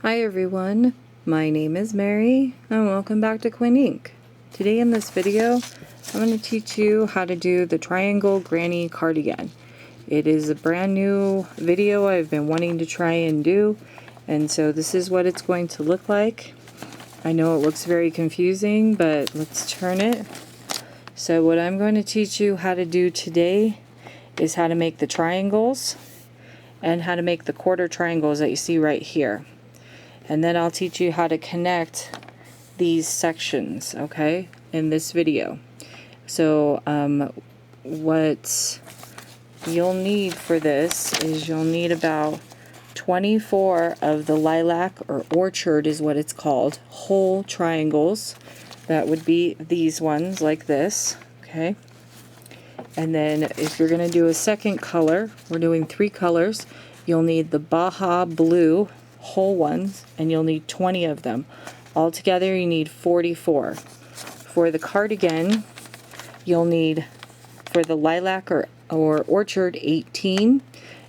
Hi everyone, my name is Mary and welcome back to Quinn Inc. Today in this video I'm going to teach you how to do the triangle granny cardigan. It is a brand new video I've been wanting to try and do, and so this is what it's going to look like. I know it looks very confusing, but let's turn it. So what I'm going to teach you how to do today is how to make the triangles and how to make the quarter triangles that you see right here. And then I'll teach you how to connect these sections, okay, in this video. So what you'll need for this is you'll need about 24 of the lilac or orchard is what it's called, whole triangles. That would be these ones like this, okay? And then if you're going to do a second color, we're doing 3 colors, you'll need the Baja blue whole ones, and you'll need 20 of them. Altogether you need 44. For the cardigan, you'll need, for the lilac or orchard, 18,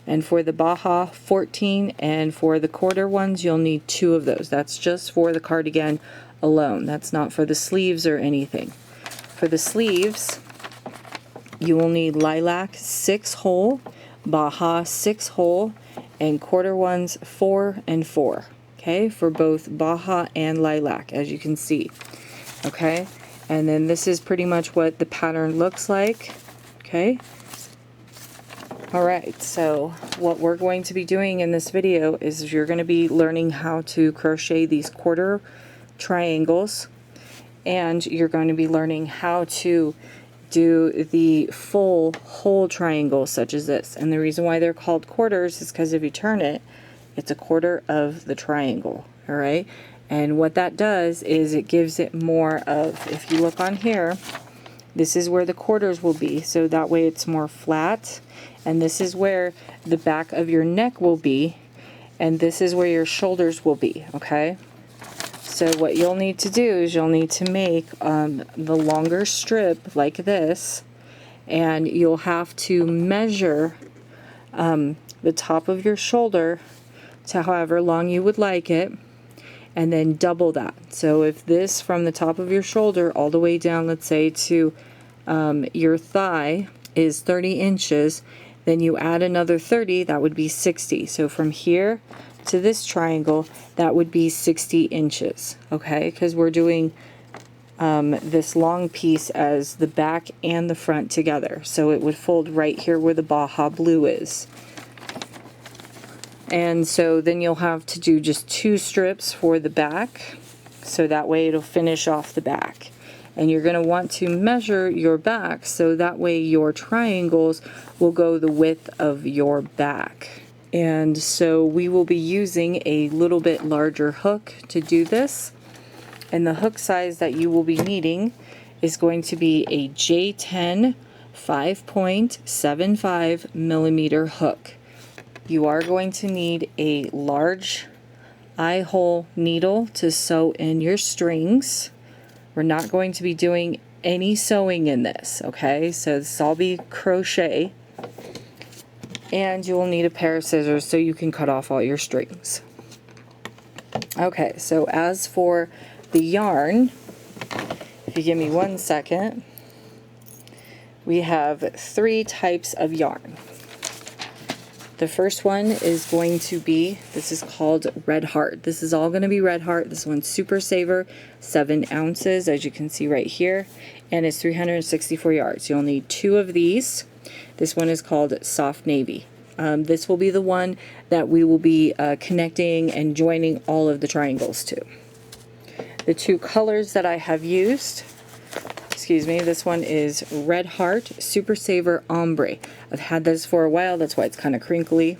and for the Baja, 14, and for the quarter ones you'll need 2 of those. That's just for the cardigan alone. That's not for the sleeves or anything. For the sleeves, you will need lilac 6 whole, Baja 6 whole, and quarter ones 4 and 4, okay, for both Baja and lilac, as you can see, okay. And then this is pretty much what the pattern looks like, okay. Alright, so what we're going to be doing in this video is you're going to be learning how to crochet these quarter triangles, and you're going to be learning how to do the full whole triangle such as this. And the reason why they're called quarters is because if you turn it, it's a quarter of the triangle, alright? And what that does is it gives it more of, if you look on here, this is where the quarters will be, so that way it's more flat, and this is where the back of your neck will be, and this is where your shoulders will be, okay? So what you'll need to do is you'll need to make the longer strip like this, and you'll have to measure the top of your shoulder to however long you would like it, and then double that. So if this from the top of your shoulder all the way down, let's say to your thigh is 30 inches, then you add another 30, that would be 60. So from here to this triangle, that would be 60 inches, okay, because we're doing this long piece as the back and the front together, so it would fold right here where the Baja blue is. And so then you'll have to do just 2 strips for the back, so that way it'll finish off the back. And you're going to want to measure your back so that way your triangles will go the width of your back. And so we will be using a little bit larger hook to do this, and the hook size that you will be needing is going to be a J10 5.75 millimeter hook. You are going to need a large eye hole needle to sew in your strings. We're not going to be doing any sewing in this, okay, so this will all be crochet. And you will need a pair of scissors so you can cut off all your strings. Okay, so as for the yarn, if you give me 1 second, we have 3 types of yarn. The first one is going to be, this is called Red Heart. This is all going to be Red Heart. This one's Super Saver, 7 ounces, as you can see right here, and it's 364 yards. You'll need 2 of these. This one is called Soft Navy. This will be the one that we will be connecting and joining all of the triangles to. The 2 colors that I have used, excuse me, this one is Red Heart Super Saver Ombre. I've had this for a while, that's why it's kind of crinkly.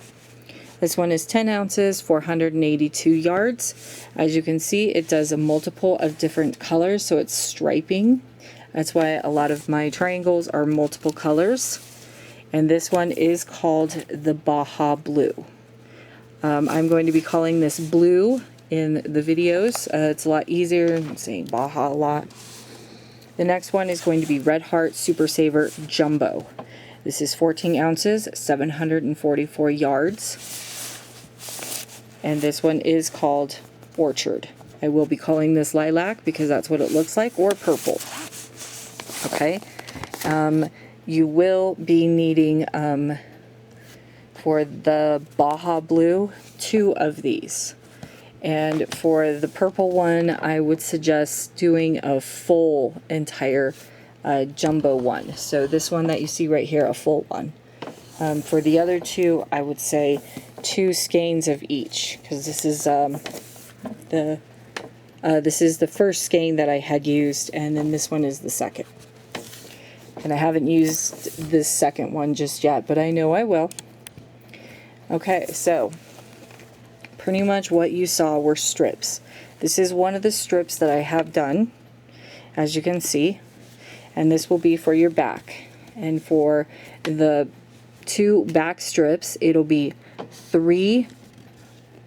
This one is 10 ounces, 482 yards. As you can see, it does a multiple of different colors, so it's striping. That's why a lot of my triangles are multiple colors. And this one is called the Baja Blue. I'm going to be calling this blue in the videos. It's a lot easier. I'm saying Baja a lot. The next one is going to be Red Heart Super Saver Jumbo. This is 14 ounces, 744 yards. and this one is called Orchard. I will be calling this lilac because that's what it looks like, or purple. Okay, you will be needing, for the Baja Blue, 2 of these. And for the purple one, I would suggest doing a full entire jumbo one. So this one that you see right here, a full one. For the other 2, I would say 2 skeins of each, because this is the first skein that I had used, and then this one is the second. And I haven't used this second one just yet, but I know I will. Okay, so pretty much what you saw were strips. This is one of the strips that I have done, as you can see, and this will be for your back. And for the 2 back strips, it'll be 3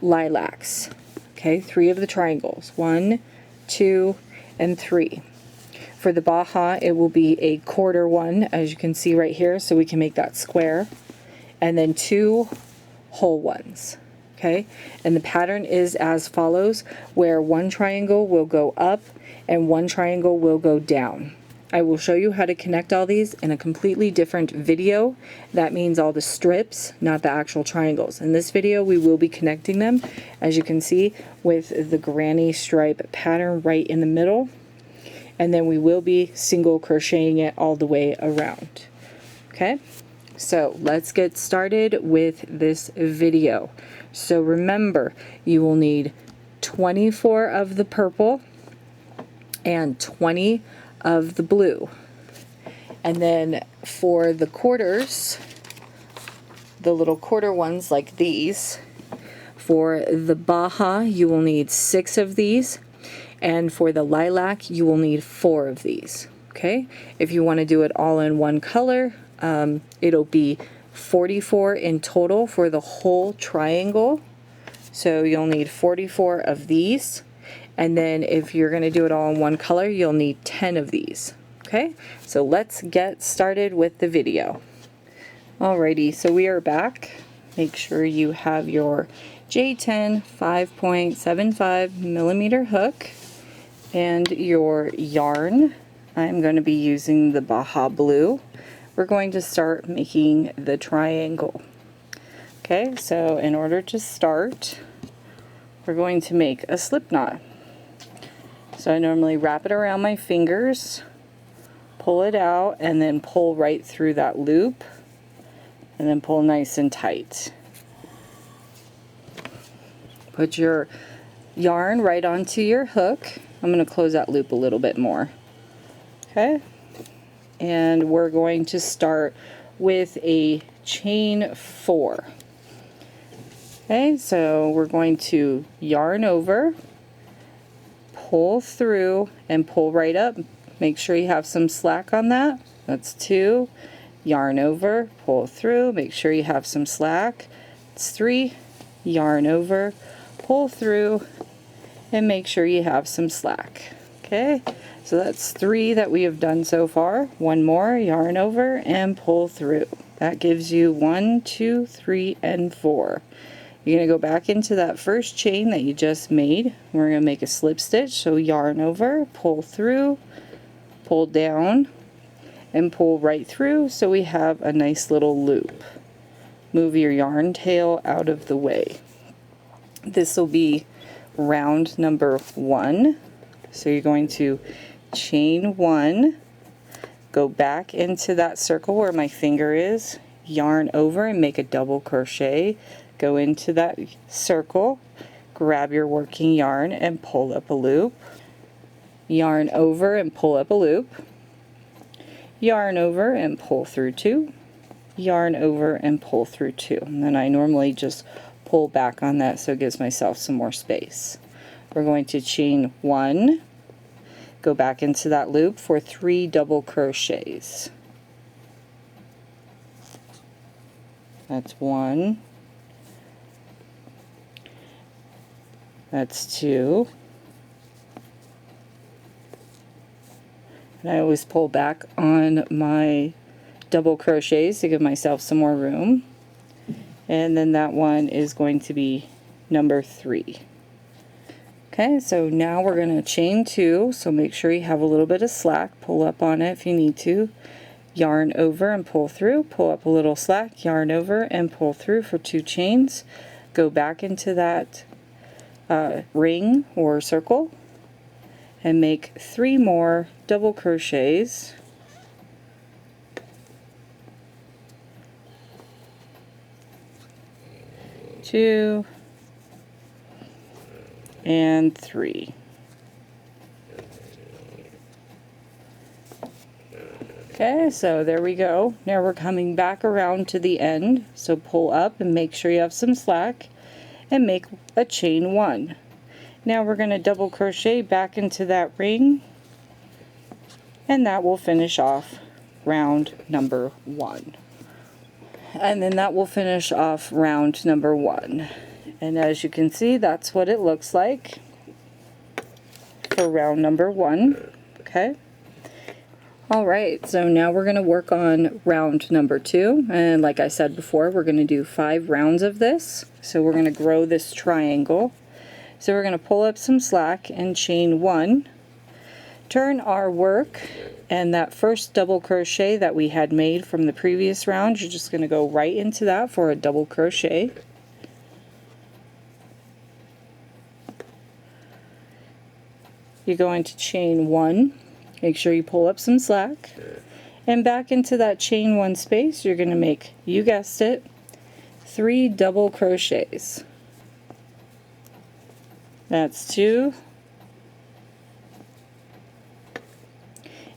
lilacs. Okay, 3 of the triangles. 1, 2, and 3. For the Baja, it will be a quarter one, as you can see right here, so we can make that square. And then 2 whole ones. Okay, and the pattern is as follows, where 1 triangle will go up and 1 triangle will go down. I will show you how to connect all these in a completely different video. That means all the strips, not the actual triangles. In this video, we will be connecting them, as you can see, with the granny stripe pattern right in the middle. And then we will be single crocheting it all the way around. Okay, so let's get started with this video. So remember, you will need 24 of the purple and 20 of the blue. And then for the quarters, the little quarter ones like these, for the Baja you will need 6 of these, and for the lilac you will need 4 of these. Okay, if you want to do it all in one color, it'll be 44 in total for the whole triangle. So you'll need 44 of these, and then if you're going to do it all in one color, you'll need 10 of these. Okay, so let's get started with the video. Alrighty, so we are back. Make sure you have your J10 5.75 millimeter hook and your yarn. I'm going to be using the Baja Blue. We're going to start making the triangle. Okay, so in order to start, we're going to make a slip knot. So I normally wrap it around my fingers, pull it out, and then pull right through that loop, and then pull nice and tight. Put your yarn right onto your hook. I'm going to close that loop a little bit more. Okay, and we're going to start with a chain 4. Okay, so we're going to yarn over, pull through, and pull right up. Make sure you have some slack on that. That's 2. Yarn over, pull through, make sure you have some slack. It's 3. Yarn over, pull through, and make sure you have some slack. Okay, so that's 3 that we have done so far. 1 more, yarn over and pull through. That gives you 1, 2, 3, and 4. You're going to go back into that first chain that you just made. We're going to make a slip stitch, so yarn over, pull through, pull down, and pull right through, so we have a nice little loop. Move your yarn tail out of the way. This will be round number 1. So you're going to chain 1, go back into that circle where my finger is, yarn over and make a double crochet, go into that circle, grab your working yarn and pull up a loop, yarn over and pull up a loop, yarn over and pull through 2, yarn over and pull through 2. And then I normally just pull back on that so it gives myself some more space. We're going to chain 1, go back into that loop for 3 double crochets. That's 1, that's 2, and I always pull back on my double crochets to give myself some more room. And then that one is going to be number 3. Okay, so now we're going to chain 2, so make sure you have a little bit of slack, pull up on it if you need to, yarn over and pull through, pull up a little slack, yarn over and pull through for 2 chains, go back into that ring or circle and make 3 more double crochets. 2 and 3. Okay, so there we go. Now we're coming back around to the end, so pull up and make sure you have some slack and make a chain 1. Now we're going to double crochet back into that ring, and that will finish off round number 1. And then that will finish off round number 1. And as you can see, that's what it looks like for round number 1. Okay. Alright, so now we're going to work on round number 2, and like I said before, we're going to do 5 rounds of this. So we're going to grow this triangle. So we're going to pull up some slack and chain 1, turn our work, and that first double crochet that we had made from the previous round, you're just going to go right into that for a double crochet. You're going to chain 1, make sure you pull up some slack, and back into that chain 1 space you're going to make, you guessed it, 3 double crochets. That's 2,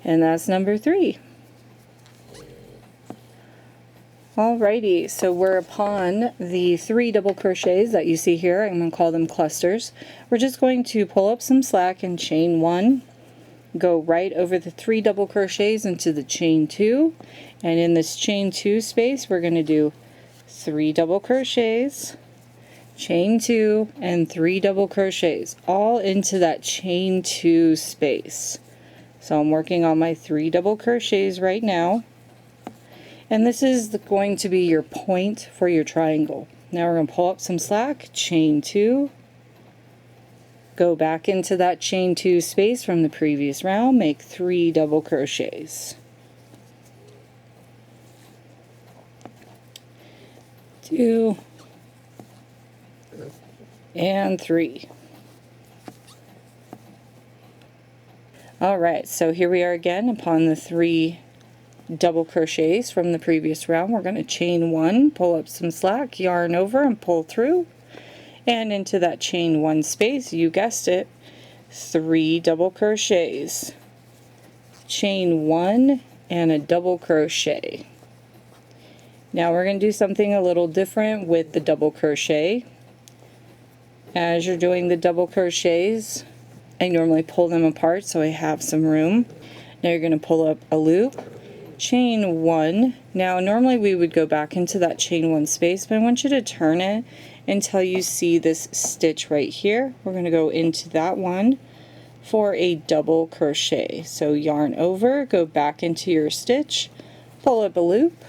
and that's number 3. Alrighty, so we're upon the 3 double crochets that you see here. I'm going to call them clusters. We're just going to pull up some slack and chain 1, go right over the 3 double crochets into the chain 2, and in this chain 2 space we're going to do 3 double crochets, chain 2, and 3 double crochets, all into that chain 2 space. So I'm working on my 3 double crochets right now, and this is going to be your point for your triangle. Now we're going to pull up some slack, chain 2, go back into that chain 2 space from the previous round, make 3 double crochets. 2 and 3. Alright, so here we are again upon the 3 double crochets from the previous round. We're going to chain 1, pull up some slack, yarn over and pull through, and into that chain 1 space, you guessed it, 3 double crochets, chain 1 and a double crochet. Now we're going to do something a little different with the double crochet. As you're doing the double crochets, I normally pull them apart so I have some room. Now you're going to pull up a loop, chain 1. Now normally we would go back into that chain 1 space, but I want you to turn it until you see this stitch right here. We're going to go into that one for a double crochet. So yarn over, go back into your stitch, pull up a loop,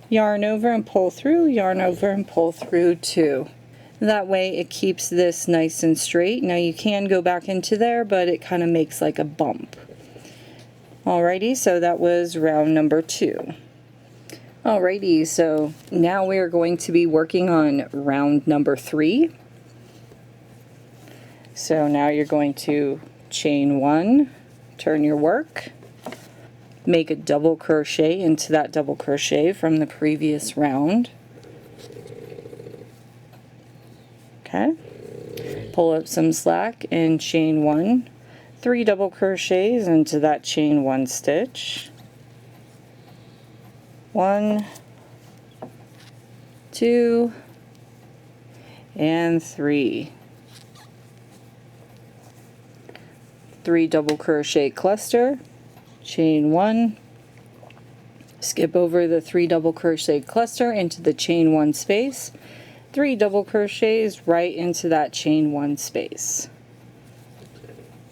yarn over and pull through, yarn over and pull through 2. That way it keeps this nice and straight. Now you can go back into there, but it kind of makes like a bump. Alrighty, so that was round number 2. Alrighty, so now we are going to be working on round number 3. So now you're going to chain 1, turn your work, make a double crochet into that double crochet from the previous round. Okay, pull up some slack and chain 1, 3 double crochets into that chain 1 stitch. 1, 2, and 3. 3 double crochet cluster, chain 1, skip over the 3 double crochet cluster into the chain 1 space, 3 double crochets right into that chain 1 space.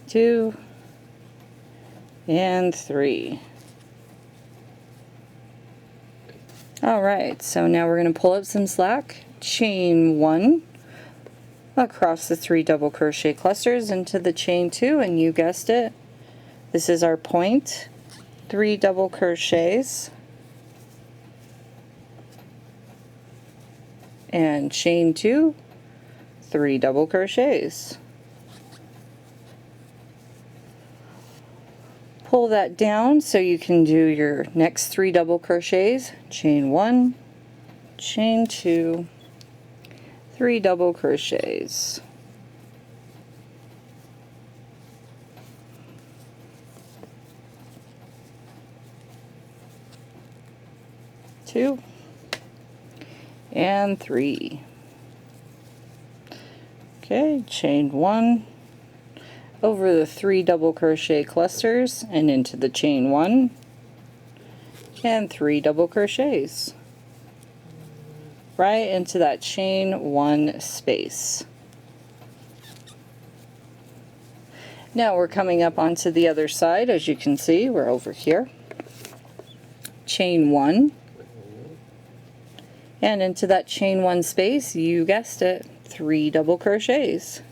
2 and 3. Alright, so now we're going to pull up some slack, chain 1, across the 3 double crochet clusters into the chain 2, and you guessed it, this is our point. 3 double crochets and chain 2, 3 double crochets. Pull that down so you can do your next 3 double crochets. Chain 1, chain 2, 3 double crochets. Two and 3. Okay, chain 1 over the 3 double crochet clusters and into the chain 1 and 3 double crochets right into that chain 1 space. Now we're coming up onto the other side. As you can see, we're over here. Chain 1 and into that chain 1 space, you guessed it, 3 double crochets.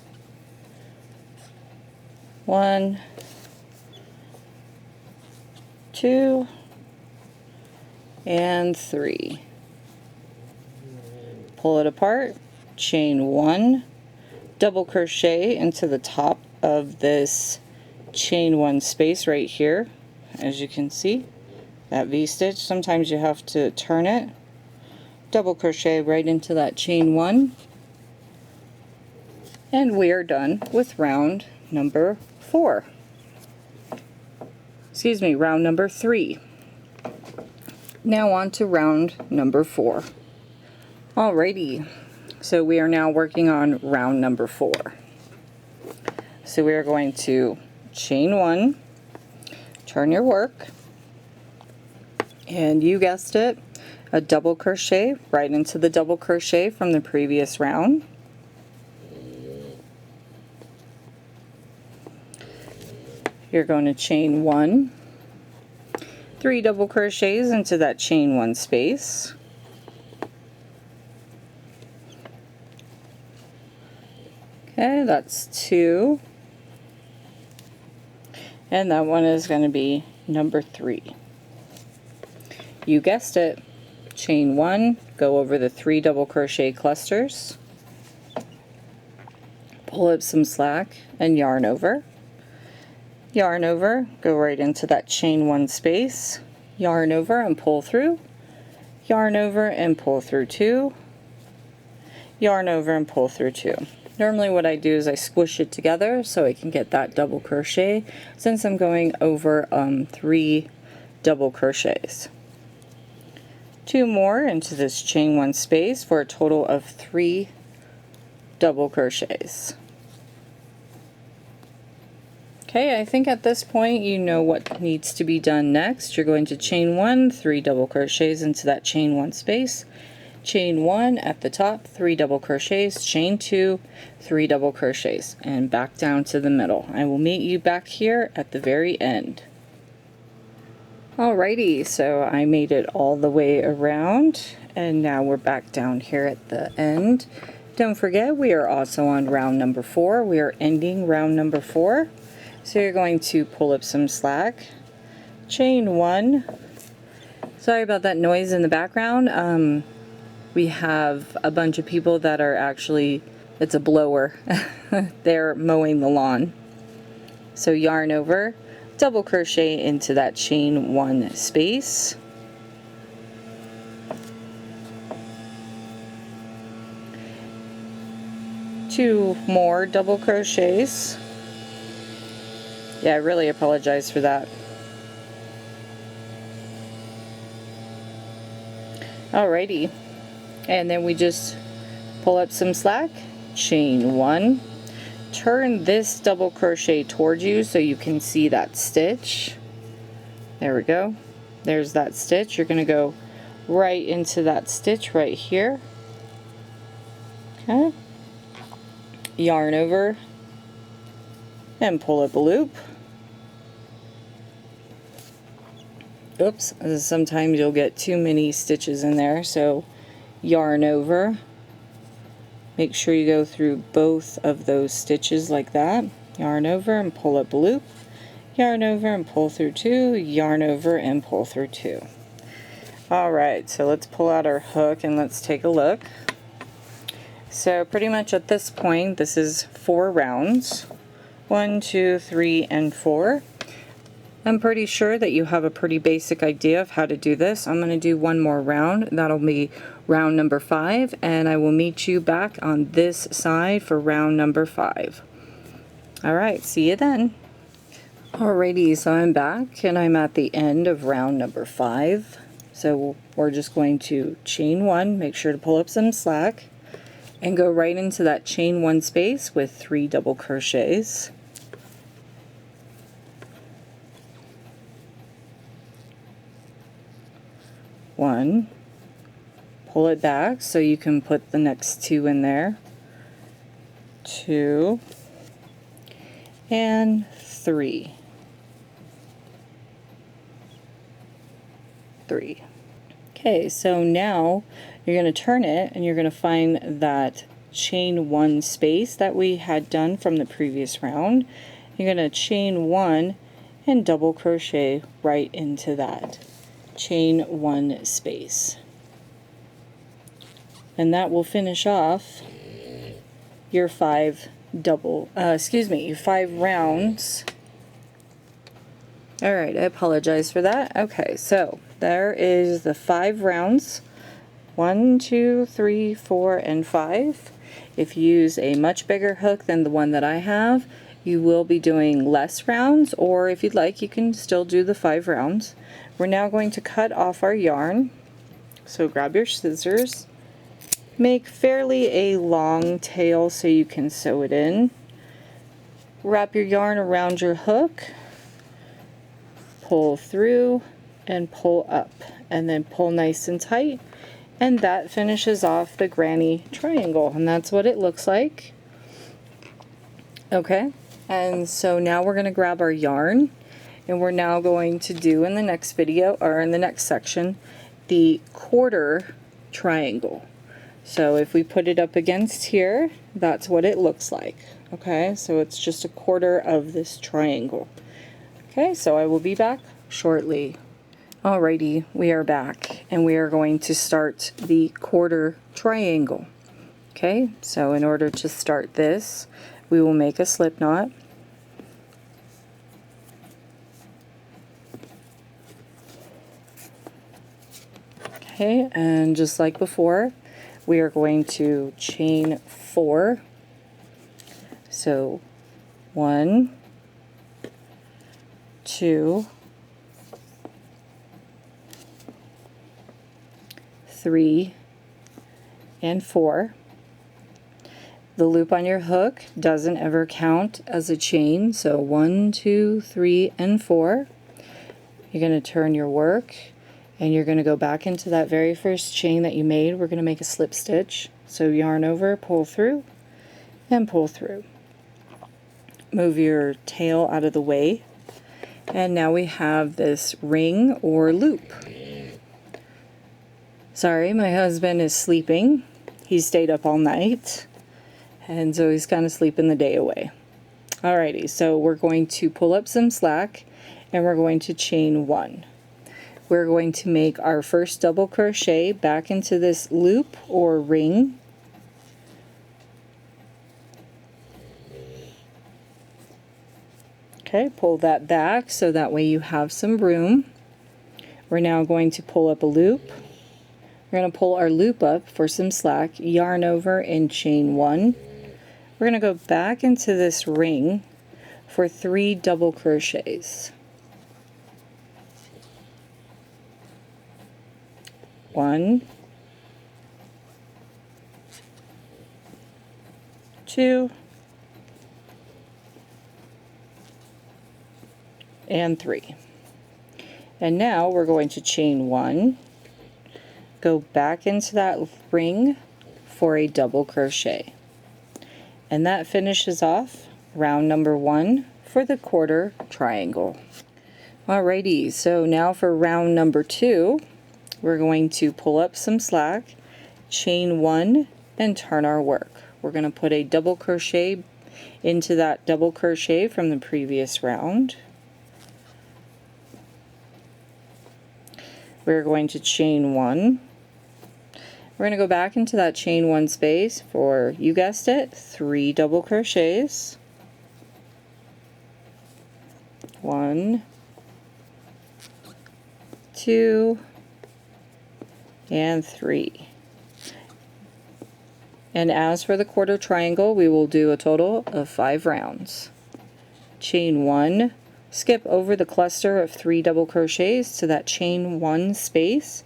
1, 2, and 3. Pull it apart, chain 1, double crochet into the top of this chain 1 space right here. As you can see, that V-stitch, sometimes you have to turn it. Double crochet right into that chain 1, and we are done with round number 4. Excuse me, round number 3. Now on to round number 4. Alrighty, so we are now working on round number 4. So we are going to chain 1, turn your work, and you guessed it, a double crochet right into the double crochet from the previous round. You're going to chain 1, 3 double crochets into that chain 1 space. Okay, that's 2. And that one is going to be number 3. You guessed it. Chain 1, go over the 3 double crochet clusters, pull up some slack and yarn over. Yarn over, go right into that chain 1 space, yarn over and pull through, yarn over and pull through 2, yarn over and pull through 2. Normally what I do is I squish it together so I can get that double crochet, since I'm going over 3 double crochets. 2 more into this chain 1 space for a total of 3 double crochets. Okay, I think at this point you know what needs to be done next. You're going to chain 1, 3 double crochets into that chain 1 space, chain 1 at the top, 3 double crochets, chain 2, 3 double crochets, and back down to the middle. I will meet you back here at the very end. Alrighty, so I made it all the way around, and now we're back down here at the end. Don't forget, we are also on round number 4. We are ending round number 4. So you're going to pull up some slack, chain 1. Sorry about that noise in the background. We have a bunch of people that are actually, it's a blower. They're mowing the lawn. So yarn over, double crochet into that chain 1 space. Two more double crochets. Yeah, I really apologize for that. Alrighty, and then we just pull up some slack, chain 1, turn this double crochet towards you so you can see that stitch. There we go. There's that stitch. You're going to go right into that stitch right here. Okay. Yarn over and pull up a loop. Oops, sometimes you'll get too many stitches in there, so yarn over, Make sure you go through both of those stitches like that. Yarn over and pull up a loop, yarn over and pull through 2, yarn over and pull through 2. Alright, so let's pull out our hook and let's take a look. So pretty much at this point, this is 4 rounds. 1, 2, 3, and 4. I'm pretty sure that you have a pretty basic idea of how to do this. I'm going to do one more round. That'll be round number 5, and I will meet you back on this side for round number 5. Alright, see you then. Alrighty, so I'm back and I'm at the end of round number 5. So we're just going to chain 1, make sure to pull up some slack, and go right into that chain 1 space with 3 double crochets. One, pull it back so you can put the next 2 in there. 2 and 3. 3. Okay, so now you're going to turn it and you're going to find that chain 1 space that we had done from the previous round. You're going to chain 1 and double crochet right into that chain 1 space, and that will finish off your 5 rounds. Alright, I apologize for that. Okay, so there is the 5 rounds. 1, 2, 3, 4, and 5. If you use a much bigger hook than the one that I have, you will be doing less rounds, or if you'd like, you can still do the 5 rounds. We're now going to cut off our yarn. So grab your scissors, make fairly a long tail so you can sew it in. Wrap your yarn around your hook, pull through and pull up, and then pull nice and tight, and that finishes off the granny triangle, and that's what it looks like. Okay, and so now we're going to grab our yarn, and we're now going to do in the next video, or in the next section, the quarter triangle. So if we put it up against here, that's what it looks like. Okay, so it's just a quarter of this triangle. Okay, so I will be back shortly. Alrighty, we are back, and we are going to start the quarter triangle. Okay, so in order to start this, we will make a slip knot. Okay, and just like before, we are going to chain 4. So 1, 2, 3, and 4. The loop on your hook doesn't ever count as a chain, so 1, 2, 3, and 4. You're going to turn your work, and you're going to go back into that very first chain that you made. We're going to make a slip stitch. So yarn over, pull through, and pull through. Move your tail out of the way, and now we have this ring or loop. Sorry, my husband is sleeping. He stayed up all night, and so he's kind of sleeping the day away. Alrighty, so we're going to pull up some slack, and we're going to chain 1. We're going to make our first double crochet back into this loop or ring. Okay, pull that back so that way you have some room. We're now going to pull up a loop. We're going to pull our loop up for some slack, yarn over and chain 1. We're going to go back into this ring for 3 double crochets. 1, 2, and 3. And now we're going to chain 1, go back into that ring for a double crochet. And that finishes off round number 1 for the quarter triangle. Alrighty, so now for round number 2, we're going to pull up some slack, chain 1, and turn our work. we're going to put a double crochet into that double crochet from the previous round. We're going to chain 1. We're going to go back into that chain 1 space for, you guessed it, 3 double crochets. 1, 2, and 3. And as for the quarter triangle, we will do a total of 5 rounds. Chain 1, skip over the cluster of 3 double crochets to that chain 1 space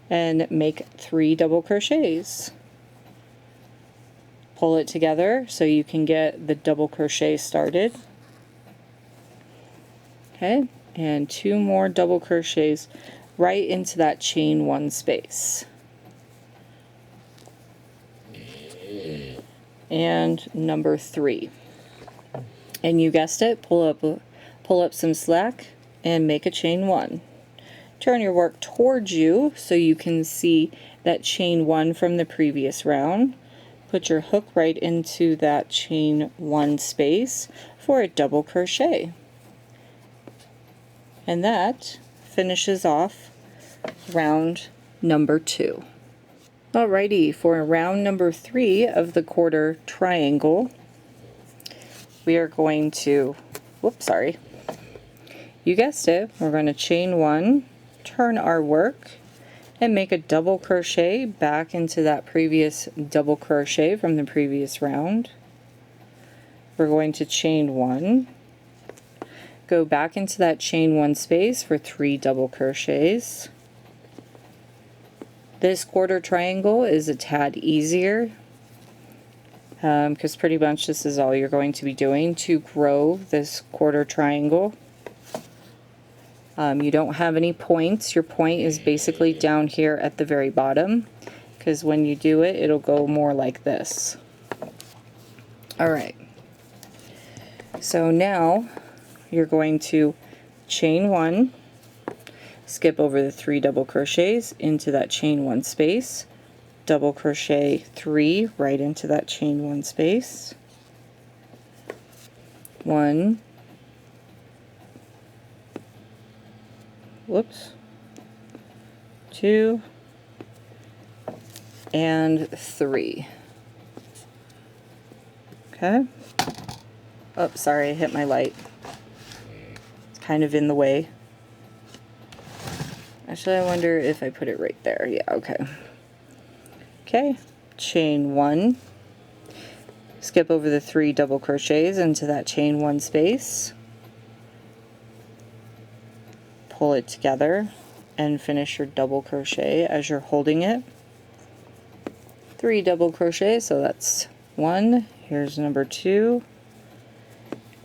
and make 3 double crochets. Pull it together so you can get the double crochet started. Okay, and 2 more double crochets right into that chain 1 space. And number 3. And you guessed it, pull up some slack and make a chain 1. Turn your work towards you so you can see that chain 1 from the previous round. Put your hook right into that chain 1 space for a double crochet. And that finishes off round number 2. Alrighty, for round number 3 of the quarter triangle, we are going to, you guessed it, we're going to chain 1, turn our work, and make a double crochet back into that previous double crochet from the previous round. We're going to chain 1, go back into that chain 1 space for 3 double crochets. This quarter triangle is a tad easier because pretty much this is all you're going to be doing to grow this quarter triangle. You don't have any points. Your point is basically down here at the very bottom, because when you do it, it'll go more like this. Alright, so now you're going to chain 1, skip over the 3 double crochets into that chain 1 space, double crochet 3 right into that chain 1 space, 1, 2, and 3. Okay. Oh, sorry, I hit my light. It's kind of in the way. Actually, I wonder if I put it right there. Yeah, okay. Okay, chain 1, skip over the 3 double crochets into that chain 1 space, pull it together, and finish your double crochet as you're holding it. 3 double crochets, so that's 1. Here's number 2,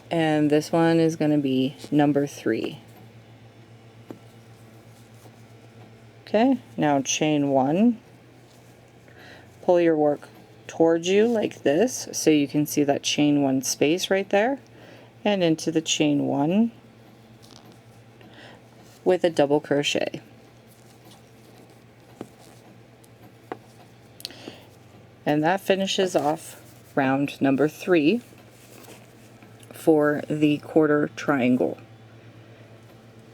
and this one is going to be number 3. Okay, now chain 1, pull your work towards you like this so you can see that chain 1 space right there, and into the chain 1 with a double crochet. And that finishes off round number 3 for the quarter triangle.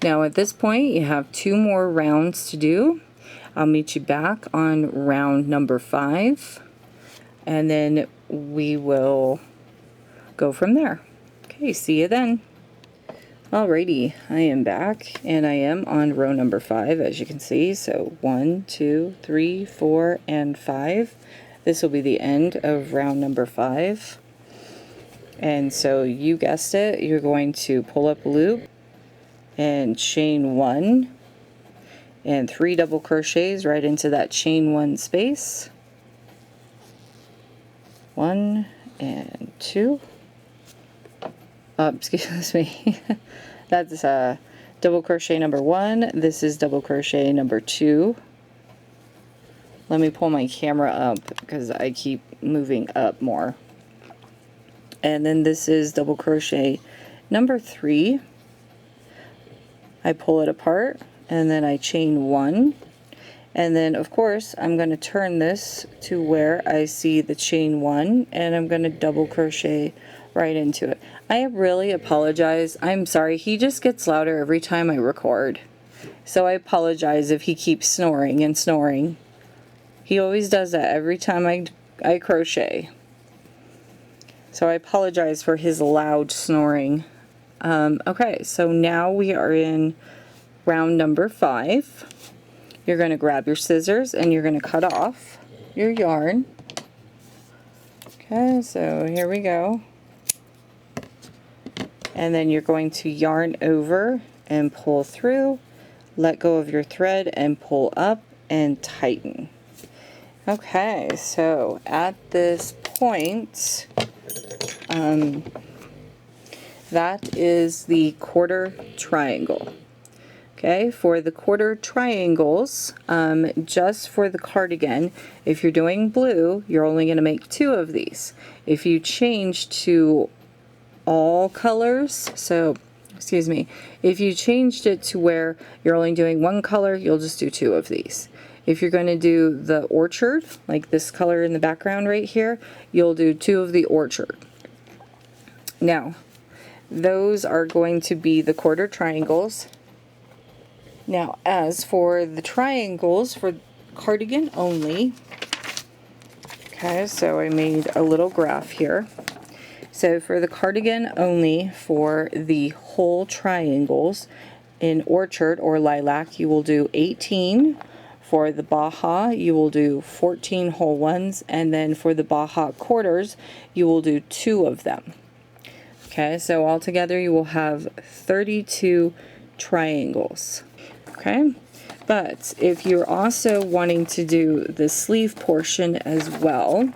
Now at this point you have 2 more rounds to do. I'll meet you back on round number 5 and then we will go from there. Okay, see you then. Alrighty, I am back and I am on row number 5 as you can see. So 1, 2, 3, 4, and 5. This will be the end of round number 5. And so you guessed it, you're going to pull up a loop and chain 1 and 3 double crochets right into that chain 1 space. 1 and 2. Excuse me. That's double crochet number 1. This is double crochet number 2. Let me pull my camera up because I keep moving up more. And then this is double crochet number 3. I pull it apart and then I chain 1 And then of course I'm going to turn this to where I see the chain 1, and I'm going to double crochet right into it. I really apologize. I'm sorry, he just gets louder every time I record. So I apologize if he keeps snoring and snoring. He always does that every time I crochet. So I apologize for his loud snoring. Okay, so now we are in round number 5. You're going to grab your scissors and you're going to cut off your yarn. Okay, so here we go. And then you're going to yarn over and pull through, let go of your thread and pull up and tighten. Okay, so at this point, that is the quarter triangle. Okay, for the quarter triangles, just for the cardigan, if you're doing blue, you're only going to make 2 of these. If you change to all colors, so excuse me, if you changed it to where you're only doing 1 color, you'll just do 2 of these. If you're going to do the orchard, like this color in the background right here, you'll do 2 of the orchard. Now, those are going to be the quarter triangles. Now, as for the triangles for cardigan only, okay, so I made a little graph here. So for the cardigan only, for the whole triangles in orchard or lilac, you will do 18. For the Baja, you will do 14 whole ones, and then for the Baja quarters, you will do 2 of them. Okay, so altogether you will have 32 triangles. Okay, but if you're also wanting to do the sleeve portion as well,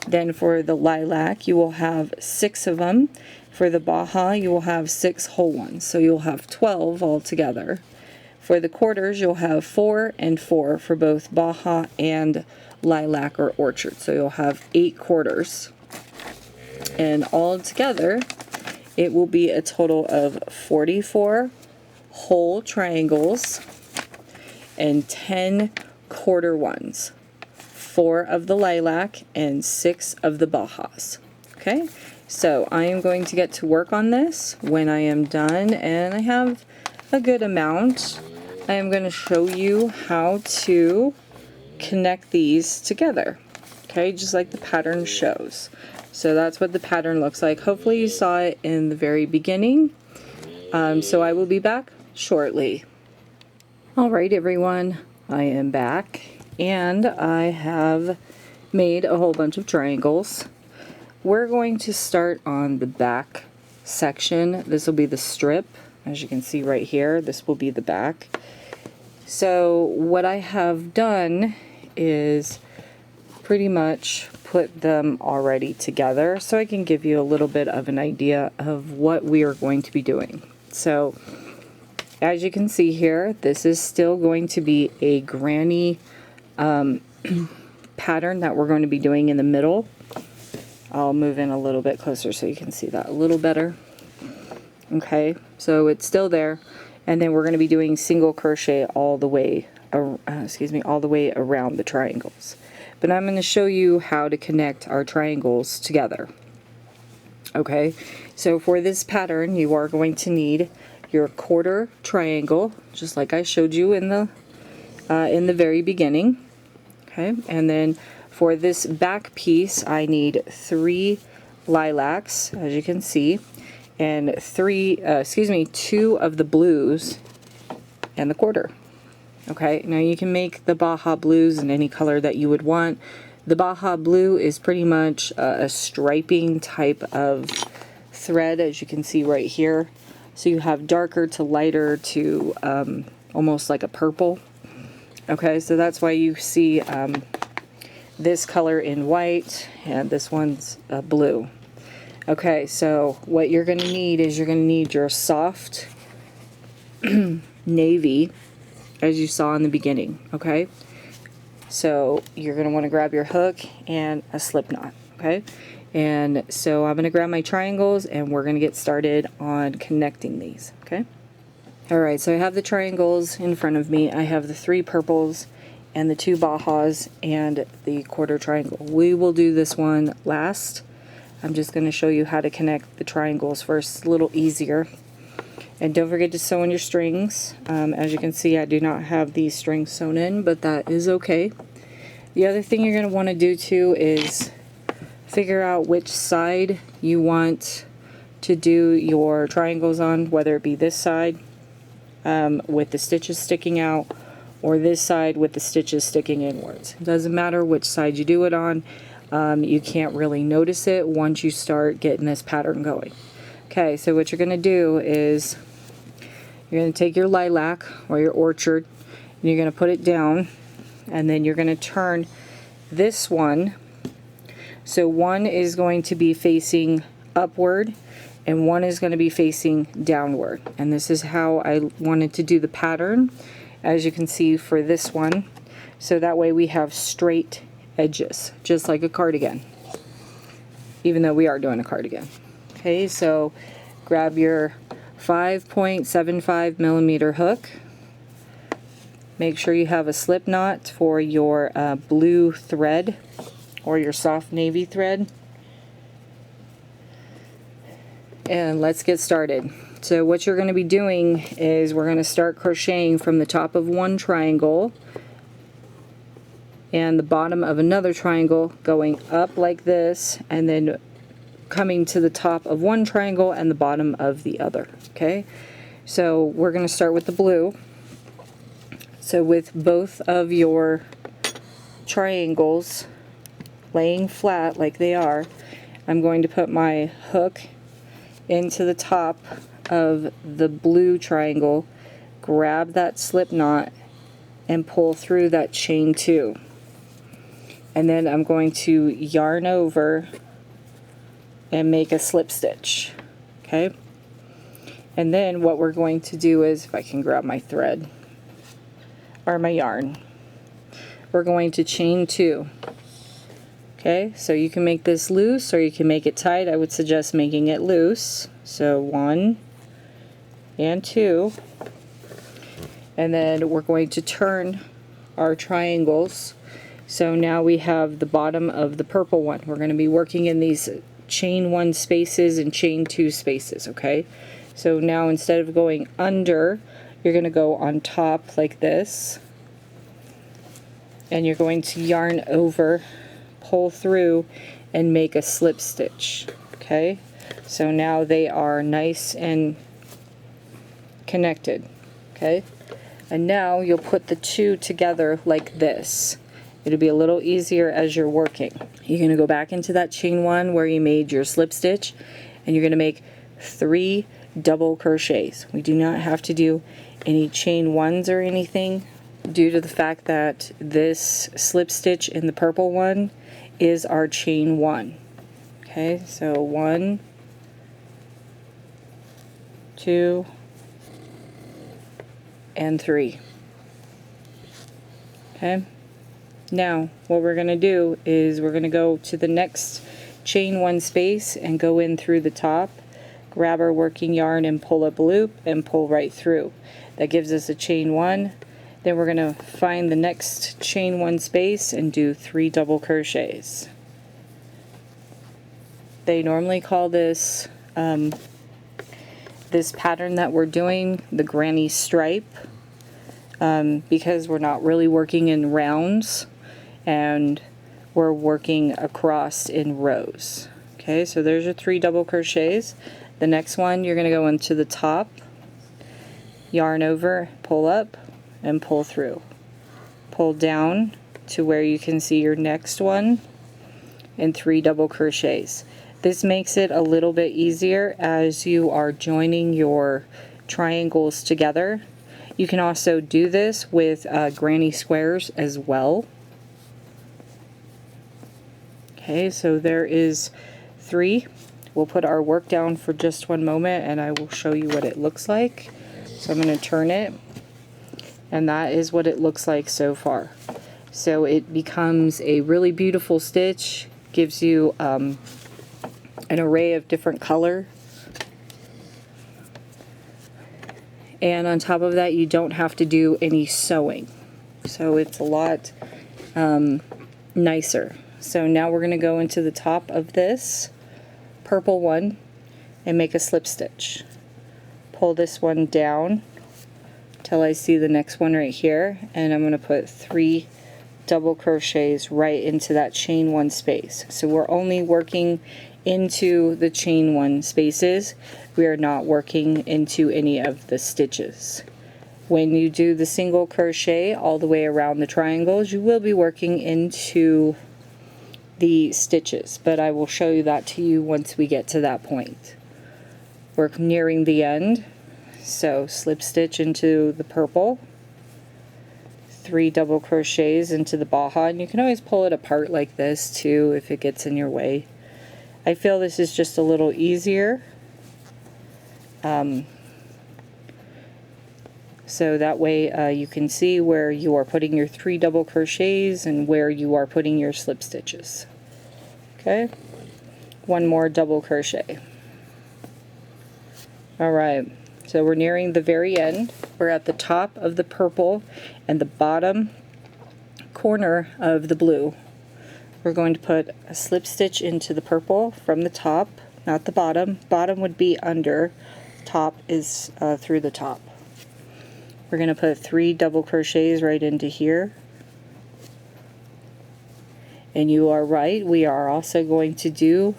then for the lilac you will have 6 of them. For the Baja you will have 6 whole ones, so you'll have 12 altogether. For the quarters you'll have 4 and 4 for both Baja and lilac or orchard, so you'll have 8 quarters. And all together it will be a total of 44 whole triangles and 10 quarter ones, 4 of the lilac and 6 of the Bajas. Okay, so I am going to get to work on this. When I am done and I have a good amount, I am going to show you how to connect these together. Okay, just like the pattern shows. So that's what the pattern looks like. Hopefully you saw it in the very beginning. So I will be back shortly. Alright everyone, I am back and I have made a whole bunch of triangles. We're going to start on the back section. This will be the strip. As you can see right here, this will be the back. So what I have done is pretty much put them already together so I can give you a little bit of an idea of what we are going to be doing. So as you can see here, this is still going to be a granny pattern that we're going to be doing in the middle. I'll move in a little bit closer so you can see that a little better. Okay, so it's still there, and then we're going to be doing single crochet all the way all the way around the triangles. But I'm going to show you how to connect our triangles together. Okay, so for this pattern you are going to need your quarter triangle, just like I showed you in the very beginning. Okay, and then for this back piece I need 3 lilacs, as you can see, and 2 of the blues and the quarter. Okay, now you can make the Baja blues in any color that you would want. The Baja blue is pretty much a striping type of thread, as you can see right here. So you have darker to lighter to almost like a purple. Okay, so that's why you see this color in white and this one's blue. Okay, so what you're going to need is you're going to need your soft navy, as you saw in the beginning. Okay, so you're going to want to grab your hook and a slip knot. Okay, and so I'm going to grab my triangles and we're going to get started on connecting these. Okay, alright, so I have the triangles in front of me. I have the 3 purples and the 2 bajas and the quarter triangle. We will do this one last. I'm just going to show you how to connect the triangles first. It's a little easier. And don't forget to sew in your strings. As you can see, I do not have these strings sewn in, but that is okay. The other thing you're going to want to do too is figure out which side you want to do your triangles on, whether it be this side with the stitches sticking out, or this side with the stitches sticking inwards. It doesn't matter which side you do it on. You can't really notice it once you start getting this pattern going. Okay, so what you're going to do is you're going to take your lilac or your orchard and you're going to put it down, and then you're going to turn this one. So one is going to be facing upward and one is going to be facing downward. And this is how I wanted to do the pattern, as you can see for this one. So that way we have straight edges, just like a cardigan, even though we are doing a cardigan. Okay, so grab your 5.75 millimeter hook. Make sure you have a slip knot for your blue thread or your soft navy thread. And let's get started. So what you're going to be doing is we're going to start crocheting from the top of one triangle and the bottom of another triangle, going up like this, and then coming to the top of one triangle and the bottom of the other. Okay, so we're going to start with the blue. So with both of your triangles laying flat like they are, I'm going to put my hook into the top of the blue triangle, grab that slip knot, and pull through that chain 2. And then I'm going to yarn over and make a slip stitch. Okay, and then what we're going to do is, if I can grab my thread or my yarn, we're going to chain 2. Okay, so you can make this loose or you can make it tight. I would suggest making it loose. So 1 and 2, and then we're going to turn our triangles. So now we have the bottom of the purple one. We're going to be working in these chain 1 spaces and chain 2 spaces. Okay, so now instead of going under, you're going to go on top like this, and you're going to yarn over, pull through, and make a slip stitch. Okay, so now they are nice and connected. Okay, and now you'll put the 2 together like this. It'll be a little easier as you're working. You're going to go back into that chain 1 where you made your slip stitch, and you're going to make 3 double crochets. We do not have to do any chain 1s or anything, due to the fact that this slip stitch in the purple one is our chain 1. Okay, so 1, 2, and 3. Okay, now what we're going to do is we're going to go to the next chain 1 space and go in through the top, grab our working yarn and pull up a loop and pull right through. That gives us a chain 1. Then we're going to find the next chain 1 space and do 3 double crochets. They normally call this this pattern that we're doing the granny stripe, because we're not really working in rounds and we're working across in rows. Okay, so there's your 3 double crochets. The next one, you're going to go into the top, yarn over, pull up, and pull through. Pull down to where you can see your next one, and 3 double crochets. This makes it a little bit easier as you are joining your triangles together. You can also do this with granny squares as well. Okay, so there is 3. We'll put our work down for just one moment and I will show you what it looks like. So I'm going to turn it, and that is what it looks like so far. So it becomes a really beautiful stitch, gives you an array of different color, and on top of that you don't have to do any sewing. so it's a lot nicer. So now we're going to go into the top of this purple one and make a slip stitch. Pull this one down till I see the next one right here, and I'm going to put 3 double crochets right into that chain 1 space. So we're only working into the chain 1 spaces. We are not working into any of the stitches. When you do the single crochet all the way around the triangles, you will be working into the stitches, but I will show you that to you once we get to that point. We're nearing the end, so slip stitch into the purple, 3 double crochets into the baha, and you can always pull it apart like this too if it gets in your way. I feel this is just a little easier, so that way you can see where you are putting your 3 double crochets and where you are putting your slip stitches. Okay, 1 more double crochet. Alright, so we're nearing the very end. We're at the top of the purple and the bottom corner of the blue. We're going to put a slip stitch into the purple from the top, not the bottom. Bottom would be under, top is through the top. We're going to put 3 double crochets right into here. And you are right, we are also going to do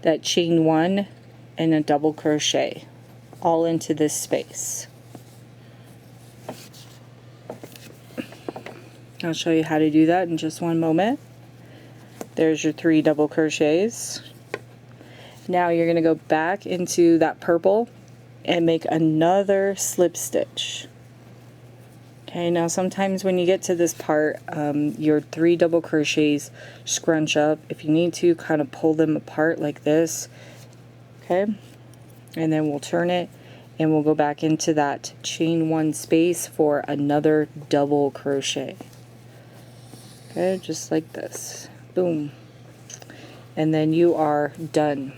that chain 1 and a double crochet all into this space. I'll show you how to do that in just one moment. There's your 3 double crochets. Now you're going to go back into that purple and make another slip stitch. Okay, now sometimes when you get to this part, your 3 double crochets scrunch up. If you need to, kind of pull them apart like this. Okay, and then we'll turn it and we'll go back into that chain 1 space for another double crochet. Okay, just like this. Boom. And then you are done.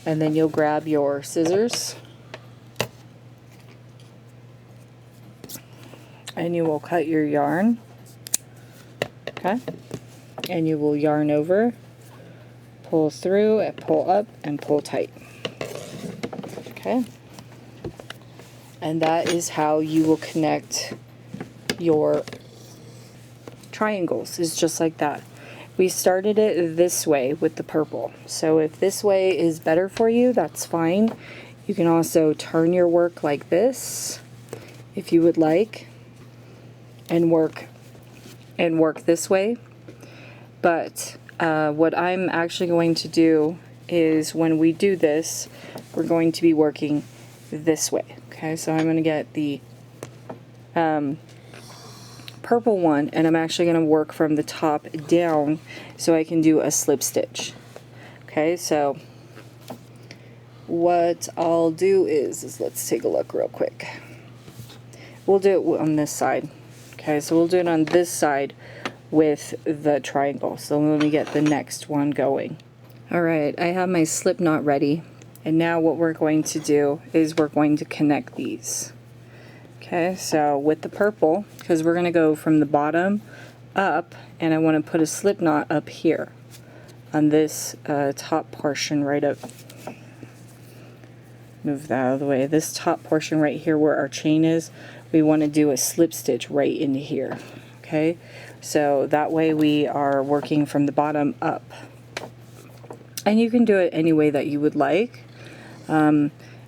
And then you'll grab your scissors and you will cut your yarn. Okay, and you will yarn over, pull through, and pull up, and pull tight. Okay, and that is how you will connect your triangles, is just like that. We started it this way with the purple, so if this way is better for you, that's fine. You can also turn your work like this if you would like, and work this way. But what I'm actually going to do is, when we do this, we're going to be working this way. Okay, so I'm going to get the purple one, and I'm actually going to work from the top down so I can do a slip stitch. Okay, so what I'll do is let's take a look real quick. We'll do it on this side. Okay, so we'll do it on this side with the triangle. So let me get the next one going. Alright, I have my slip knot ready, and now what we're going to do is we're going to connect these. Okay, so with the purple, because we're going to go from the bottom up, and I want to put a slip knot up here on this top portion right up. Move that out of the way. This top portion right here where our chain is, we want to do a slip stitch right into here. Okay, so that way we are working from the bottom up. And you can do it any way that you would like.